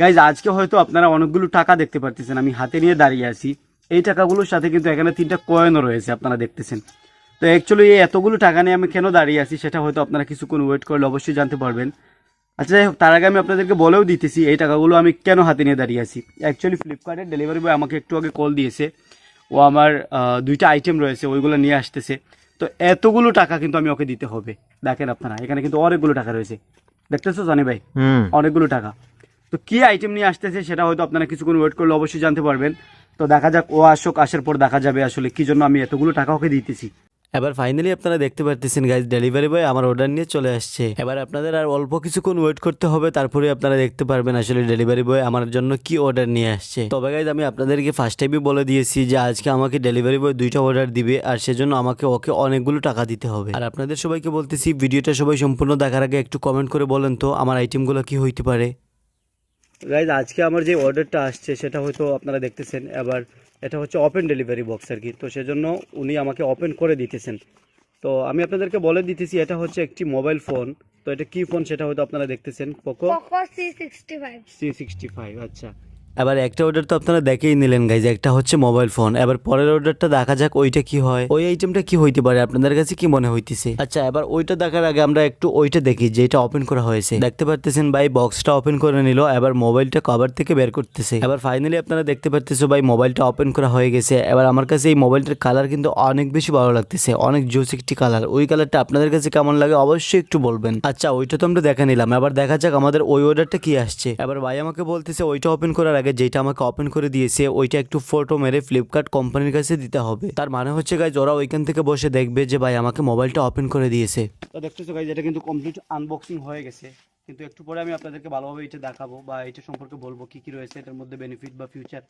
Guys আজকে হয়তো আপনারা অনেকগুলো টাকা দেখতে পারতেছেন, আমি হাতে নিয়ে দাঁড়িয়ে আছি। এই টাকাগুলোর সাথে কিন্তু এখানে 3টা কয়েনও রয়েছে, আপনারা দেখতেছেন। তো অ্যাকচুয়ালি এই এতগুলো টাকা নিয়ে আমি কেন দাঁড়িয়ে আছি সেটা হয়তো আপনারা কিছুক্ষণ ওয়েট করলে অবশ্যই জানতে পারবেন। আচ্ছা যাই হোক, তার আগে আমি আপনাদেরকে বলেও দিতেছি এই টাকাগুলো আমি কেন হাতে নিয়ে দাঁড়িয়ে আছি। অ্যাকচুয়ালি ফ্লিপকার্টের ডেলিভারি বয় আমাকে একটু আগে কল দিয়েছে, ও আমার 2টা আইটেম রয়েছে ওইগুলো নিয়ে আসতেছে। তো এতগুলো টাকা কিন্তু আমি ওকে দিতে হবে। দেখেন আপনারা এখানে কিন্তু অনেকগুলো টাকা রয়েছে, দেখতেছো জানি ভাই, অনেকগুলো টাকা। তো কি আইটেম নিয়ে আসতেছে সেটা হয়তো আপনারা কিছুক্ষণ ওয়েট করলে অবশ্যই জানতে পারবেন। তো দেখা যাক, ও আসুক, আসার পর দেখা যাবে আসলে কি জন্য আমি এতগুলো টাকা ওকে দিতেছি। এবার ফাইনালি আপনারা দেখতে পারতেছেন গাইজ, ডেলিভারি বয় আমার অর্ডার নিয়ে চলে আসছে। এবার আপনাদের আর অল্প কিছুক্ষণ ওয়েট করতে হবে, তারপরে আপনারা দেখতে পারবেন আসলে ডেলিভারি বয় আমার জন্য কি অর্ডার নিয়ে আসছে। তবে গাইজ আমি আপনাদেরকে ফার্স্ট টাইমই বলে দিয়েছি যে আজকে আমাকে ডেলিভারি বয় 2টা অর্ডার দিবে, আর সেজন্য আমাকে ওকে অনেকগুলো টাকা দিতে হবে। আর আপনাদের সবাইকে বলতেছি ভিডিওটা সবাই সম্পূর্ণ দেখার আগে একটু কমেন্ট করে বলেন তো আমার আইটেমগুলো কি হইতে পারে। গাইজ আজকে আমার যে অর্ডারটা আসছে সেটা হয়তো আপনারা দেখতেছেন। এবার এটা হচ্ছে ওপেন ডেলিভারি বক্স আর কি, তো সেজন্য উনি আমাকে ওপেন করে দিতেছেন। তো আমি আপনাদেরকে বলে দিতেছি এটা হচ্ছে একটি মোবাইল ফোন। তো এটা কি ফোন সেটা হয়তো আপনারা দেখতেছেন, পোকো C65। আচ্ছা, এবার একটা অর্ডার তো আপনারা দেখেই নিলেন গাইজ, একটা হচ্ছে মোবাইল ফোন। এবার পরের অর্ডারটা দেখা যাক ওইটা কি হয়, ওই আইটেমটা কি হইতে পারে, আপনাদের কাছে কি মনে হইতেছে। আচ্ছা এবার ওইটা দেখার আগে আমরা একটু ওইটা দেখি যেটা ওপেন করা হয়েছে। দেখতে পারতেছেন ভাই বক্সটা ওপেন করে নিল, এবার মোবাইলটা কভার থেকে বের করতেছে। এবার ফাইনালি আপনারা দেখতে পারতেছো ভাই মোবাইলটা ওপেন করা হয়ে গেছে। এবার আমার কাছে এই মোবাইলটার কালার কিন্তু অনেক বেশি ভালো লাগতেছে, অনেক জোস একটি কালার। ওই কালারটা আপনাদের কাছে কেমন লাগে অবশ্যই একটু বলবেন। আচ্ছা ওইটা তো আমরা দেখে নিলাম, এবার দেখা যাক আমাদের ওই অর্ডারটা কি আসছে। এবার ভাই আমাকে বলতেছে ওইটা ওপেন করার আগে যেটা আমাকে ওপেন করে দিয়েছে ওইটা একটু ফটো মেরে ফ্লিপকার্ট কোম্পানির কাছে দিতে হবে। তার মানে হচ্ছে গাইজ ওরা ওইখান থেকে বসে দেখবে যে ভাই আমাকে মোবাইলটা ওপেন করে দিয়েছে। তো দেখতেছো গাইজ এটা কিন্তু কমপ্লিট আনবক্সিং হয়ে গেছে, কিন্তু একটু পরে আমি আপনাদেরকে ভালোভাবে এটা দেখাবো বা এটা সম্পর্কে বলবো কি কি রয়েছে এটার মধ্যে, বেনিফিট বা ফিউচার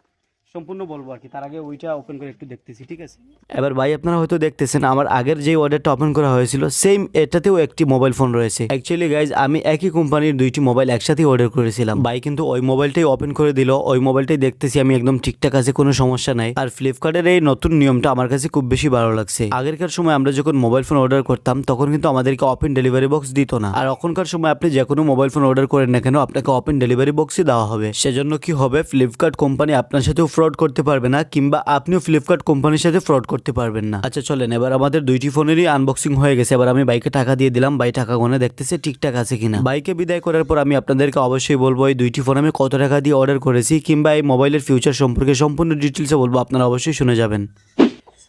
সম্পূর্ণ বলবো আর কি। তার আগে ওইটা ওপেন করে একটু দেখতেছি, ঠিক আছে। এবার ভাই আপনারা হয়তো দেখতেছেন আমার আগের যে অর্ডারটা ওপেন করা হয়েছিল সেম এটাতেও একটি মোবাইল ফোন রয়েছে। অ্যাকচুয়ালি গাইজ আমি একই কোম্পানির 2টি মোবাইল একসাথে অর্ডার করেছিলাম। ভাই কিন্তু ওই মোবাইলটাই ওপেন করে দিল, ওই মোবাইলটাই দেখতেছি আমি একদম ঠিকঠাক আছে, কোনো সমস্যা নাই। আর ফ্লিপকার্টের এই নতুন নিয়মটা আমার কাছে খুব বেশি ভালো লাগছে। আগেরকার সময় আমরা যখন মোবাইল ফোন অর্ডার করতাম তখন কিন্তু আমাদেরকে ওপেন ডেলিভারি বক্স দিত না, আর এখনকার সময় আপনি যে কোনো মোবাইল ফোন অর্ডার করেন না কেন আপনাকে ওপেন ডেলিভারি বক্সই দেওয়া হবে। সেজন্য কি হবে, ফ্লিপকার্ট কোম্পানি আপনার সাথেও ফ্রড করতে পারবে না, কিংবা আপনিও ফ্লিপকার্ট কোম্পানির সাথে ফ্রড করতে পারবেন না। আচ্ছা চলেন, এবার আমাদের 2টি ফোনেরই আনবক্সিং হয়ে গেছে। এবার আমি বাইকে টাকা দিয়ে দিলাম, বাই টাকা গনে দেখতেছে ঠিকঠাক আছে কিনা। বাইকে বিদায় করার পর আমি আপনাদেরকে অবশ্যই বলবো এই 2টি ফোন আমি কত টাকা দিয়ে অর্ডার করেছি, কিংবা এই মোবাইলের ফিউচার সম্পর্কে সম্পূর্ণ ডিটেলসে বলবো, আপনারা অবশ্যই শুনে যাবেন।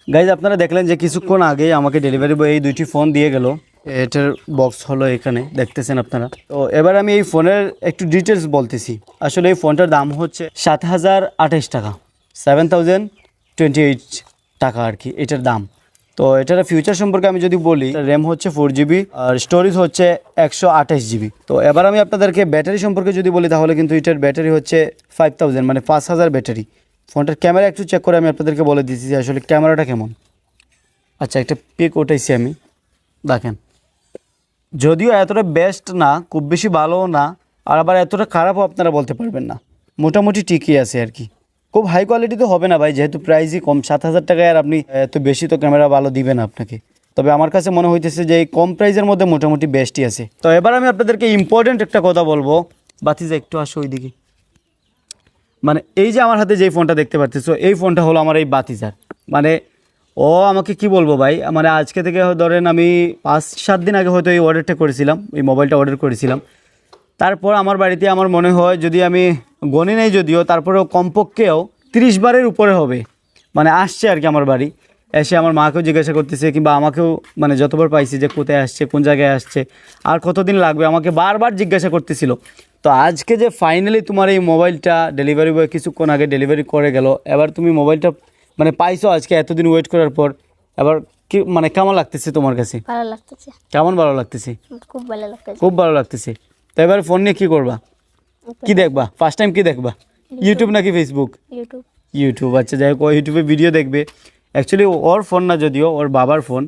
গাইজ আপনারা দেখলেন যে কিছুক্ষণ আগে আমাকে ডেলিভারি বয় এই 2টি ফোন দিয়ে গেল। এটার বক্স হলো এখানে দেখতেছেন আপনারা। তো এবার আমি এই ফোনের একটু ডিটেলস বলতেছি। আসলে এই ফোনটার দাম হচ্ছে 7,028 টাকা, 7,028 টাকা আর কি এটার দাম। তো এটার ফিউচার সম্পর্কে আমি যদি বলি, র্যাম হচ্ছে 4GB আর স্টোরেজ হচ্ছে 128GB। তো এবার আমি আপনাদেরকে ব্যাটারি সম্পর্কে যদি বলি তাহলে কিন্তু এটার ব্যাটারি হচ্ছে 5000, মানে 5000 ব্যাটারি। ফোনটার ক্যামেরা একটু চেক করে আমি আপনাদেরকে বলে দিচ্ছি যে আসলে ক্যামেরাটা কেমন। আচ্ছা একটা পিক ওঠাইছি আমি, দেখেন। যদিও এতটা বেস্ট না, খুব বেশি ভালোও না, আর আবার এতটা খারাপও আপনারা বলতে পারবেন না, মোটামুটি ঠিকই আছে আর কি। খুব হাই কোয়ালিটি তো হবে না ভাই, যেহেতু প্রাইসই কম, 7000 টাকায় আর আপনি এত বেশি তো ক্যামেরা ভালো দিবেন আপনাকে। তবে আমার কাছে মনে হইতেছে যে এই কম প্রাইসের মধ্যে মোটামুটি বেস্টই আছে। তো এবার আমি আপনাদেরকে ইম্পর্টেন্ট একটা কথা বলবো, বাতিজা একটু আসো ওইদিকে। মানে এই যে আমার হাতে যেই ফোনটা দেখতে পাচ্ছ, এই ফোনটা হলো আমার এই বাতিজার। মানে ও আমাকে কি বলবো ভাই, মানে আজকে থেকে ধরেন আমি 5-7 দিন আগে হয়তো এই অর্ডারটা করেছিলাম, এই মোবাইলটা অর্ডার করেছিলাম। তারপর আমার বাড়িতে আমার মনে হয়, যদি আমি গণি নেই যদিও, তারপরেও কমপক্ষেও 30 বারের উপরে হবে। মানে আসছে আর কি আমার বাড়ি, এসে আমার মাকেও জিজ্ঞাসা করতেছে, কিংবা আমাকেও মানে যতবার পাইছি যে কোথায় আসছে, কোন জায়গায় আসছে, আর কতদিন লাগবে, আমাকে বারবার জিজ্ঞাসা করতেছিল। তো আজকে যে ফাইনালি তোমার এই মোবাইলটা ডেলিভারি বয় কিছুক্ষণ আগে ডেলিভারি করে গেল, এবার তুমি মোবাইলটা মানে পাইছো আজকে এতদিন ওয়েট করার পর, এবার কি মানে কেমন লাগতেছে তোমার কাছে? ভালো লাগতেছে, কেমন ভালো লাগতেছে? খুব ভালো লাগতেছে, খুব ভালো লাগতেছে। তো এবার ফোন নিয়ে কী করবা, কি দেখবা ফার্স্ট টাইম, কি দেখবা? ইউটিউব নাকি ফেসবুক? ইউটিউব। ইউটিউব, আচ্ছা যাই হোক, ও ইউটিউবে ভিডিও দেখবে। অ্যাকচুয়ালি ওর ফোন না, যদিও ওর বাবার ফোন,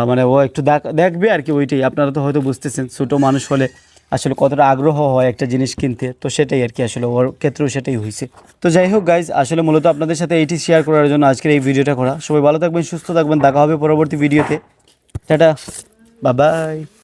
মানে ও একটু দেখবে আর কি। ওইটাই আপনারা তো হয়তো বুঝতেছেন, ছোটো মানুষ হলে আসলে কতটা আগ্রহ হয় একটা জিনিস কিনতে, তো সেটাই আর কি, আসলে ওর ক্ষেত্রেও সেটাই হয়েছে। তো যাই হোক গাইজ, আসলে মূলত আপনাদের সাথে এইটি শেয়ার করার জন্য আজকের এই ভিডিওটা করা। সবাই ভালো থাকবেন, সুস্থ থাকবেন, দেখা হবে পরবর্তী ভিডিওতে। Tata, bye bye.